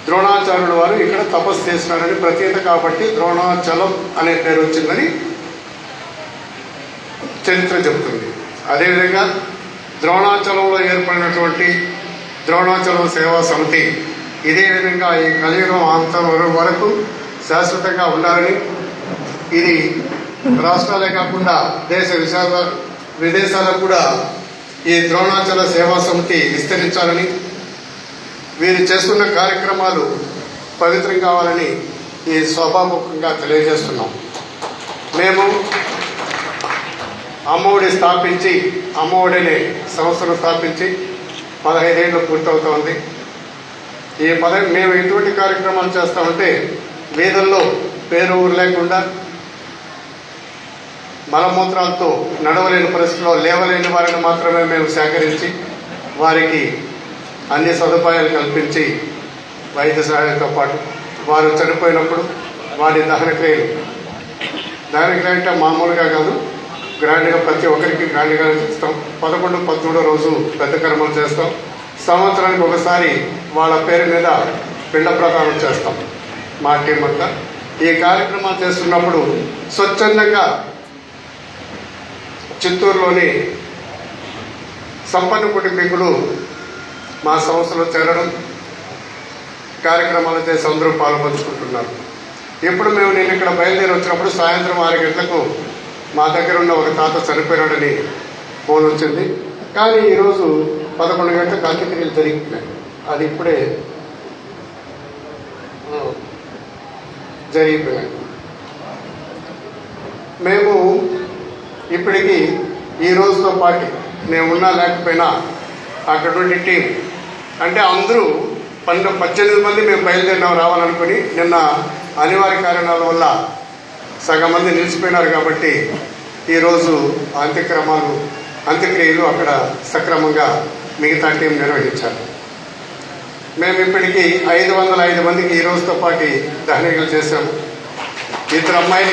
ద్రోణాచార్యుల వారు ఇక్కడ తపస్సు చేసినారని ప్రతీత కాబట్టి ద్రోణాచలం అనే పేరు వచ్చిందని చరిత్ర చెబుతుంది. అదేవిధంగా ద్రోణాచలంలో ఏర్పడినటువంటి ద్రోణాచలం సేవా సమితి ఇదే విధంగా ఈ కలియుగం అంతం వరకు శాశ్వతంగా ఉండాలని, ఇది రాష్ట్రాలే కాకుండా విదేశాలకు కూడా ఈ ద్రోణాచల సేవా సమితి విస్తరించాలని, వీరు చేస్తున్న కార్యక్రమాలు పవిత్రం కావాలని ఈ సభాముఖంగా తెలియజేస్తున్నాం. మేము అమ్మఒడి అనే సంస్థను స్థాపించి 15 ఏళ్ళు పూర్తవుతోంది. మేము ఎటువంటి కార్యక్రమాలు చేస్తామంటే వీధుల్లో పేరు ఊరు లేకుండా మలమూత్రాలతో నడవలేని పరిస్థితుల్లో లేవలేని వారిని మాత్రమే మేము సేకరించి వారికి అన్ని సదుపాయాలు కల్పించి వైద్య సహాయంతో పాటు వారు చనిపోయినప్పుడు వారి దహనక్రియలు అంటే మామూలుగా కాదు, గ్రాండ్గా ప్రతి ఒక్కరికి గ్రాండ్గా చేస్తాం. 11, 13 రోజు పెద్ద కర్మలు చేస్తాం. సంవత్సరానికి ఒకసారి వాళ్ళ పేరు మీద పిండ ప్రదానం చేస్తాం మా టీం అంతా. ఈ కార్యక్రమాలు చేస్తున్నప్పుడు స్వచ్ఛందంగా చిత్తూరులోని సంపన్న కుటుంబీకులు మా సంస్థలో చేరడం, కార్యక్రమాలు చేసి అందరూ పాల్పంచుకుంటున్నారు. ఇప్పుడు నేను ఇక్కడ బయలుదేరి వచ్చినప్పుడు సాయంత్రం 6 గంటలకు మా దగ్గర ఉన్న ఒక తాత చనిపోయినాడని ఫోన్ వచ్చింది. కానీ ఈరోజు 11 గంటలకు అంత్యక్రియలు జరిగిపోయినాయి. అది ఇప్పుడే జరిగిపోయినాయి. మేము ఇప్పటికీ ఈ రోజుతో పాటు నేను ఉన్నా లేకపోయినా అక్కడ నుండి టీం అంటే అందరూ 18 మంది మేము బయలుదేరినాం రావాలనుకుని, నిన్న అనివార్య కారణాల వల్ల సగం మంది నిలిచిపోయినారు. కాబట్టి ఈరోజు అంత్యక్రియలు అక్కడ సక్రమంగా మిగతా టీం నిర్వహించారు. మేము ఇప్పటికీ 505 మందికి ఈ రోజుతో పాటు దహనక్రియలు చేశాము. 2 అమ్మాయిలు